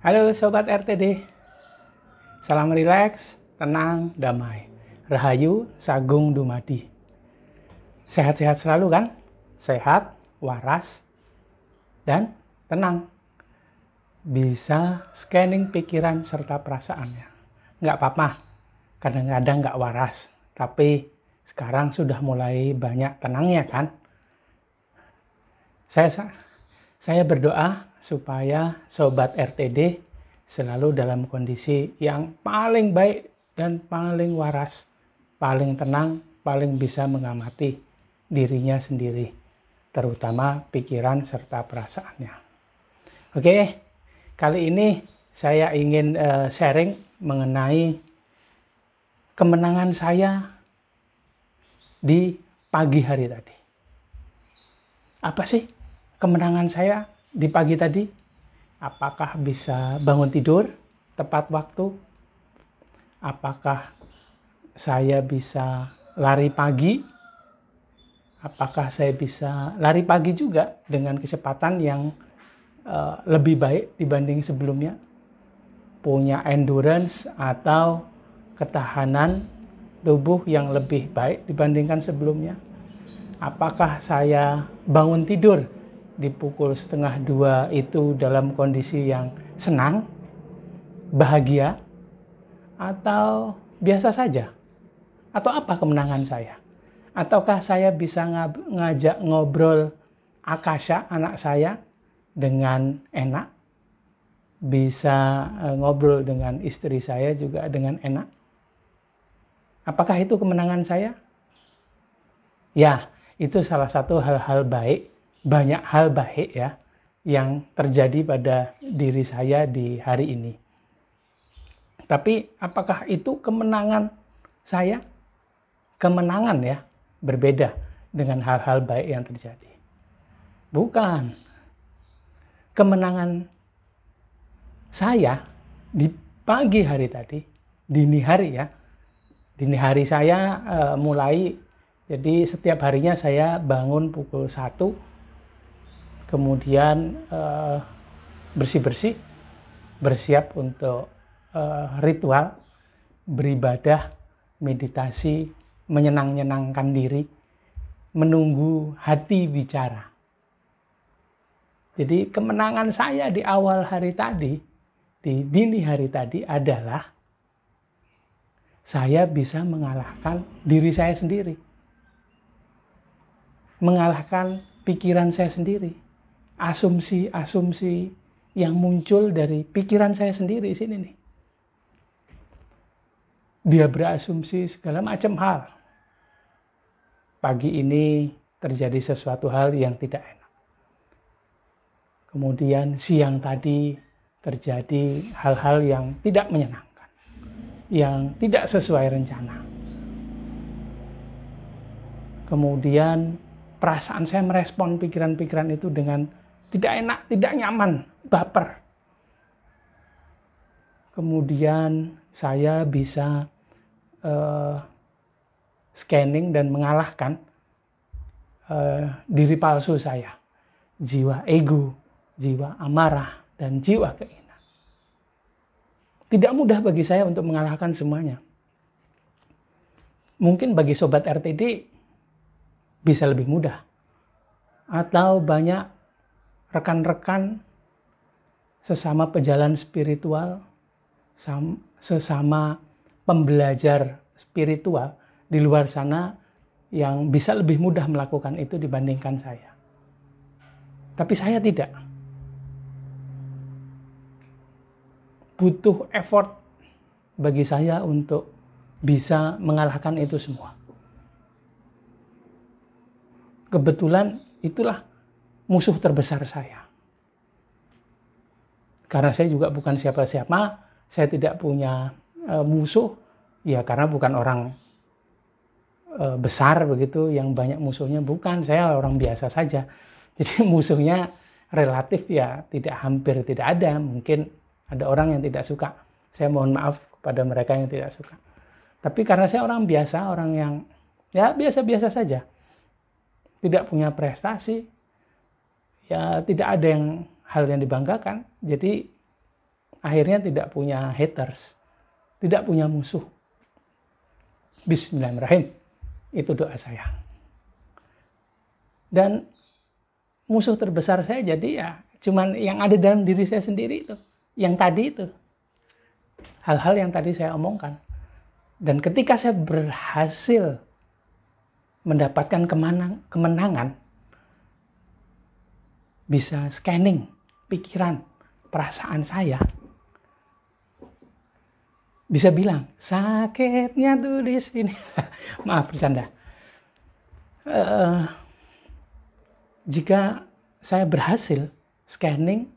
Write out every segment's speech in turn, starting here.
Halo Sobat RTD, salam rileks, tenang, damai. Rahayu Sagung Dumadi. Sehat-sehat selalu kan? Sehat, waras, dan tenang. Bisa scanning pikiran serta perasaannya. Nggak apa-apa, kadang-kadang nggak waras. Tapi sekarang sudah mulai banyak tenangnya kan? Saya berdoa supaya Sobat RTD selalu dalam kondisi yang paling baik dan paling waras, paling tenang, paling bisa mengamati dirinya sendiri, terutama pikiran serta perasaannya. Oke, kali ini saya ingin sharing mengenai kemenangan saya di pagi hari tadi. Apa sih kemenangan saya di pagi tadi? Apakah bisa bangun tidur tepat waktu? Apakah saya bisa lari pagi? Apakah saya bisa lari pagi juga dengan kecepatan yang lebih baik dibanding sebelumnya? Punya endurance atau ketahanan tubuh yang lebih baik dibandingkan sebelumnya? Apakah saya bangun tidur di pukul 1:30 itu dalam kondisi yang senang, bahagia, atau biasa saja? Atau apa kemenangan saya? Ataukah saya bisa ngajak ngobrol Akasha, anak saya, dengan enak? Bisa ngobrol dengan istri saya juga dengan enak? Apakah itu kemenangan saya? Ya, itu salah satu hal-hal baik, banyak hal baik ya, yang terjadi pada diri saya di hari ini. Tapi apakah itu kemenangan saya? Kemenangan ya, berbeda dengan hal-hal baik yang terjadi. Bukan. Kemenangan saya di pagi hari tadi, dini hari ya. Dini hari saya mulai, jadi setiap harinya saya bangun pukul 1, kemudian bersih-bersih, bersiap untuk ritual, beribadah, meditasi, menyenang-nyenangkan diri, menunggu hati bicara. Jadi kemenangan saya di awal hari tadi, di dini hari tadi adalah saya bisa mengalahkan diri saya sendiri. Mengalahkan pikiran saya sendiri. Asumsi-asumsi yang muncul dari pikiran saya sendiri di sini nih. Dia berasumsi segala macam hal. Pagi ini terjadi sesuatu hal yang tidak enak. Kemudian siang tadi terjadi hal-hal yang tidak menyenangkan, yang tidak sesuai rencana. Kemudian perasaan saya merespon pikiran-pikiran itu dengan tidak enak, tidak nyaman, baper. Kemudian saya bisa scanning dan mengalahkan diri palsu saya, jiwa ego, jiwa amarah, dan jiwa keinginan. Tidak mudah bagi saya untuk mengalahkan semuanya. Mungkin bagi Sobat RTD bisa lebih mudah. Atau banyak rekan-rekan sesama pejalan spiritual, sesama pembelajar spiritual di luar sana yang bisa lebih mudah melakukan itu dibandingkan saya. Tapi saya tidak. Butuh effort bagi saya untuk bisa mengalahkan itu semua. Kebetulan itulah musuh terbesar saya. Karena saya juga bukan siapa-siapa, saya tidak punya musuh, ya karena bukan orang besar begitu yang banyak musuhnya, bukan, saya orang biasa saja. Jadi musuhnya relatif ya hampir tidak ada. Mungkin ada orang yang tidak suka, saya mohon maaf kepada mereka yang tidak suka. Tapi karena saya orang biasa, orang yang ya biasa-biasa saja, tidak punya prestasi, ya tidak ada hal yang dibanggakan, jadi akhirnya tidak punya haters, tidak punya musuh. Bismillahirrahmanirrahim. Itu doa saya. Dan musuh terbesar saya jadi ya cuman yang ada dalam diri saya sendiri itu. Yang tadi itu. Hal-hal yang tadi saya omongkan. Dan ketika saya berhasil mendapatkan kemenangan, bisa scanning pikiran, perasaan saya, bisa bilang, sakitnya tuh di sini. Maaf, bercanda. Jika saya berhasil scanning,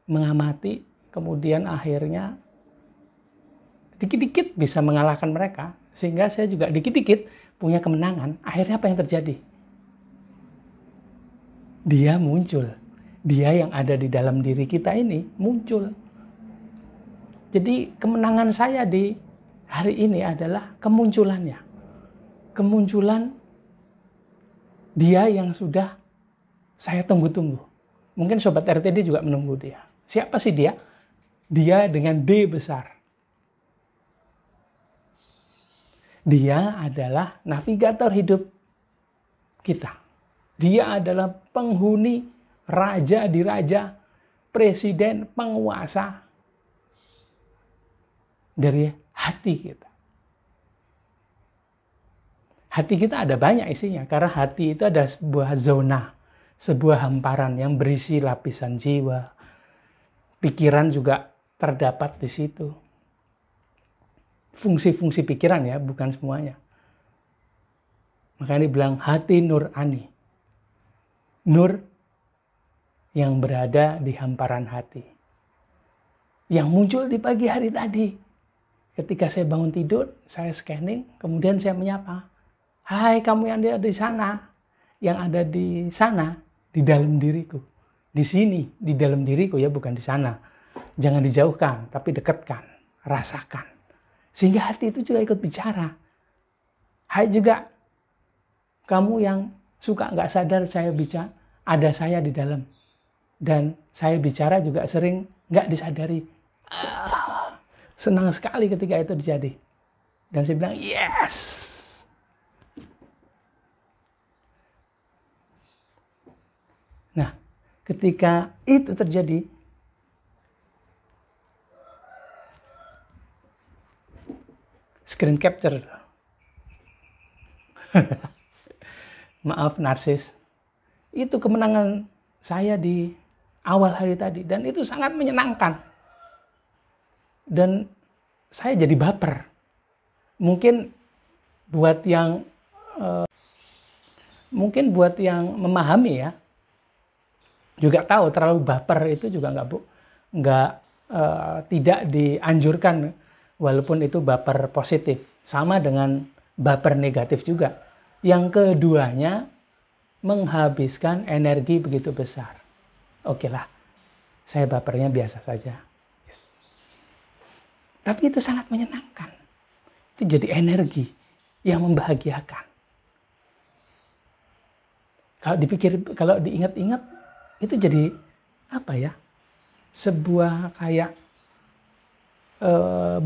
mengamati, kemudian akhirnya dikit-dikit bisa mengalahkan mereka, sehingga saya juga dikit-dikit punya kemenangan. Akhirnya apa yang terjadi? Dia muncul. Dia yang ada di dalam diri kita ini muncul. Jadi kemenangan saya di hari ini adalah kemunculannya. Kemunculan dia yang sudah saya tunggu-tunggu. Mungkin Sobat RTD juga menunggu dia. Siapa sih dia? Dia dengan D besar. Dia adalah navigator hidup kita. Dia adalah penghuni, raja di raja, presiden, penguasa dari hati kita. Hati kita ada banyak isinya, karena hati itu ada sebuah zona, sebuah hamparan yang berisi lapisan jiwa. Pikiran juga terdapat di situ. Fungsi-fungsi pikiran ya, bukan semuanya. Makanya dibilang hati nurani. Nur yang berada di hamparan hati. Yang muncul di pagi hari tadi. Ketika saya bangun tidur, saya scanning, kemudian saya menyapa. Hai kamu yang ada di sana. Yang ada di sana, di dalam diriku. Di sini, di dalam diriku ya, bukan di sana. Jangan dijauhkan, tapi dekatkan, rasakan. Sehingga hati itu juga ikut bicara. Hai juga kamu yang suka nggak sadar saya bicara, ada saya di dalam. Dan saya bicara juga sering nggak disadari. Senang sekali ketika itu terjadi. Dan saya bilang, yes. Nah, ketika itu terjadi, screen capture. Maaf narsis. Itu kemenangan saya di awal hari tadi. Dan itu sangat menyenangkan. Dan saya jadi baper. Mungkin buat yang memahami ya, juga tahu terlalu baper itu juga tidak dianjurkan. Walaupun itu baper positif. Sama dengan baper negatif juga. Yang keduanya menghabiskan energi begitu besar. Oke lah, saya bapernya biasa saja. Yes. Tapi itu sangat menyenangkan. Itu jadi energi yang membahagiakan. Kalau diingat-ingat, itu jadi apa ya? Sebuah kayak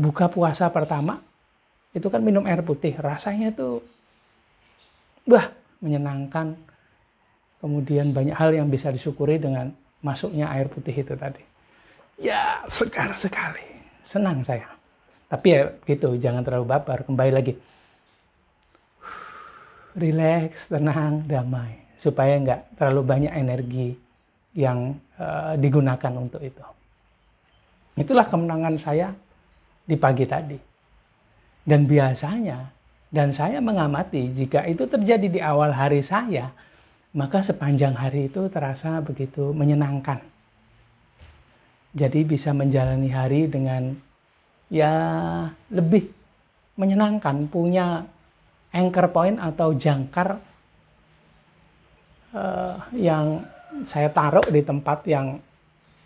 buka puasa pertama, itu kan minum air putih. Rasanya tuh, menyenangkan. Kemudian banyak hal yang bisa disyukuri dengan masuknya air putih itu tadi. Ya, segar sekali. Senang saya. Tapi ya gitu, jangan terlalu baper. Kembali lagi. Relax, tenang, damai. Supaya nggak terlalu banyak energi yang digunakan untuk itu. Itulah kemenangan saya di pagi tadi. Dan biasanya, dan saya mengamati jika itu terjadi di awal hari saya, maka sepanjang hari itu terasa begitu menyenangkan. Jadi bisa menjalani hari dengan ya lebih menyenangkan, punya anchor point atau jangkar yang saya taruh di tempat yang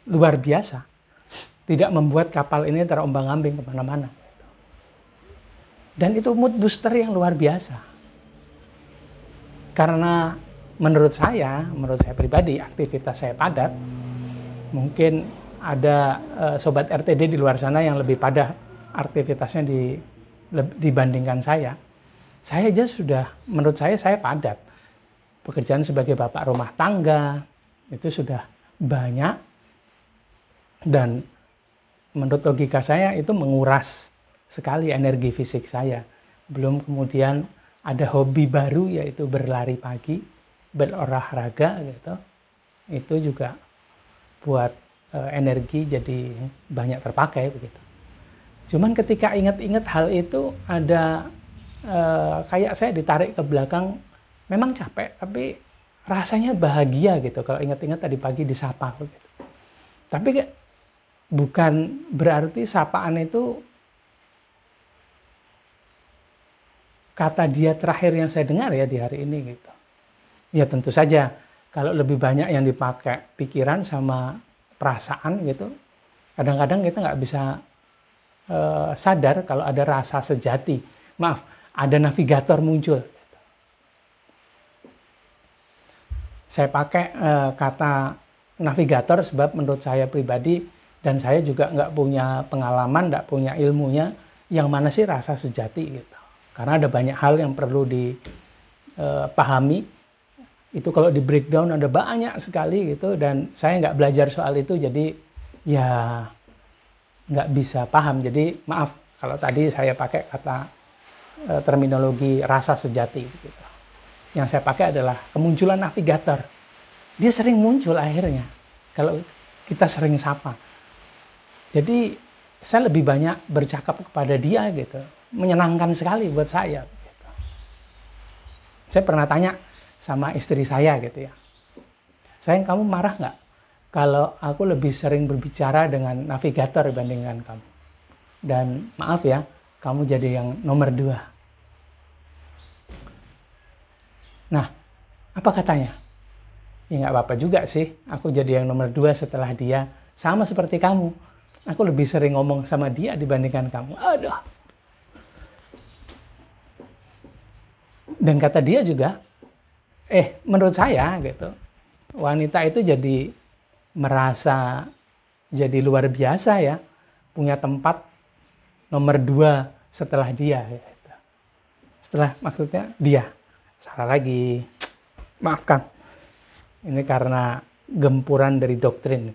luar biasa. Tidak membuat kapal ini terombang-ambing kemana-mana. Dan itu mood booster yang luar biasa. Karena menurut saya pribadi, aktivitas saya padat. Mungkin ada sobat RTD di luar sana yang lebih padat aktivitasnya dibandingkan saya. Saya aja sudah, menurut saya padat. Pekerjaan sebagai bapak rumah tangga itu sudah banyak, dan menurut logika saya itu menguras sekali energi fisik saya. Belum kemudian ada hobi baru, yaitu berlari pagi, berolahraga gitu. Itu juga buat energi jadi banyak terpakai begitu. Cuman ketika ingat-ingat hal itu, ada kayak saya ditarik ke belakang. Memang capek, tapi rasanya bahagia gitu kalau ingat-ingat tadi pagi disapa gitu. Tapi bukan berarti sapaan itu kata dia terakhir yang saya dengar ya di hari ini gitu. Ya tentu saja kalau lebih banyak yang dipakai pikiran sama perasaan gitu, kadang-kadang kita nggak bisa sadar kalau ada rasa sejati. Maaf, ada navigator muncul. Saya pakai kata navigator sebab menurut saya pribadi, dan saya juga nggak punya pengalaman, nggak punya ilmunya, yang mana sih rasa sejati gitu. Karena ada banyak hal yang perlu dipahami. Itu kalau di breakdown ada banyak sekali gitu, dan saya nggak belajar soal itu, jadi ya nggak bisa paham. Jadi maaf kalau tadi saya pakai kata terminologi rasa sejati gitu. Yang saya pakai adalah kemunculan navigator. Dia sering muncul akhirnya kalau kita sering sapa. Jadi saya lebih banyak bercakap kepada dia gitu. Menyenangkan sekali buat saya gitu. Saya pernah tanya sama istri saya gitu ya, sayang, kamu marah nggak kalau aku lebih sering berbicara dengan navigator dibandingkan kamu? Dan maaf ya, kamu jadi yang nomor 2. Nah, apa katanya? Ya nggak apa-apa juga sih, aku jadi yang nomor 2 setelah dia. Sama seperti kamu, aku lebih sering ngomong sama dia dibandingkan kamu. Aduh. Dan kata dia juga, menurut saya gitu, wanita itu jadi merasa jadi luar biasa ya, punya tempat nomor 2 setelah dia. Gitu. Setelah, maksudnya dia. Salah lagi, maafkan. Ini karena gempuran dari doktrin.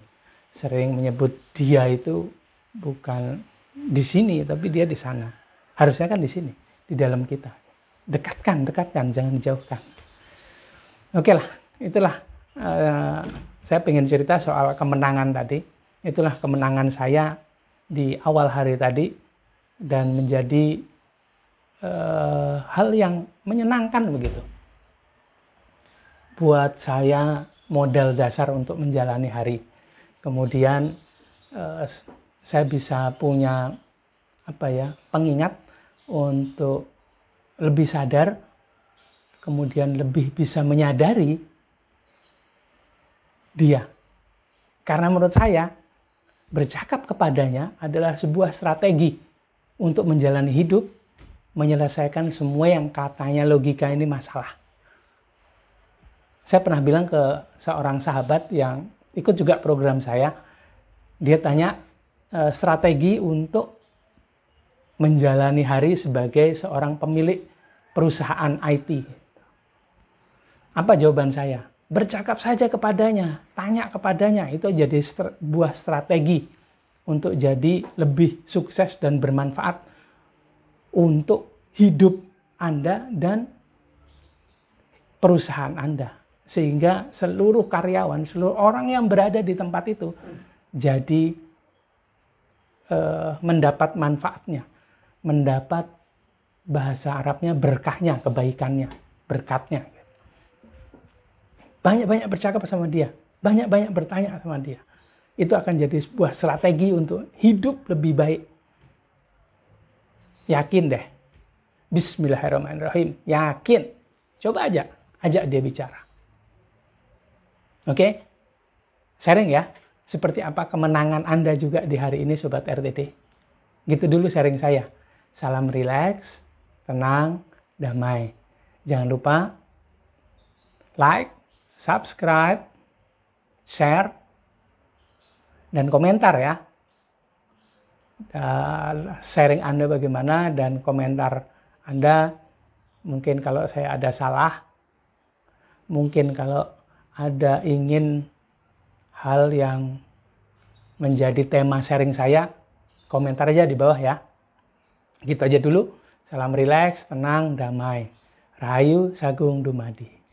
Sering menyebut dia itu bukan di sini, tapi dia di sana. Harusnya kan di sini, di dalam kita. Dekatkan, jangan dijauhkan. Oke lah, itulah saya pengen cerita soal kemenangan tadi. Itulah kemenangan saya di awal hari tadi, dan menjadi hal yang menyenangkan begitu. Buat saya modal dasar untuk menjalani hari. Kemudian saya bisa punya pengingat untuk lebih sadar, kemudian lebih bisa menyadari dia. Karena menurut saya bercakap kepadanya adalah sebuah strategi untuk menjalani hidup, menyelesaikan semua yang katanya logika ini masalah. Saya pernah bilang ke seorang sahabat yang ikut juga program saya, dia tanya strategi untuk menjalani hari sebagai seorang pemilik perusahaan IT. Apa jawaban saya? Bercakap saja kepadanya, tanya kepadanya, itu jadi sebuah strategi untuk jadi lebih sukses dan bermanfaat untuk hidup Anda dan perusahaan Anda. Sehingga seluruh karyawan, seluruh orang yang berada di tempat itu jadi mendapat manfaatnya, mendapat bahasa Arabnya berkahnya, kebaikannya, berkatnya. Banyak-banyak bercakap sama dia, banyak-banyak bertanya sama dia. Itu akan jadi sebuah strategi untuk hidup lebih baik. Yakin deh. Bismillahirrahmanirrahim. Yakin. Coba aja, ajak dia bicara. Oke? Sharing ya. Seperti apa kemenangan Anda juga di hari ini Sobat RTD. Gitu dulu sharing saya. Salam rileks, tenang, damai. Jangan lupa like, subscribe, share, dan komentar ya. Sharing Anda bagaimana dan komentar Anda, mungkin kalau saya ada salah, mungkin kalau ada ingin hal yang menjadi tema sharing saya, komentar aja di bawah ya. Gitu aja dulu. Salam rileks, tenang, damai. Rahayu Sagung Dumadi.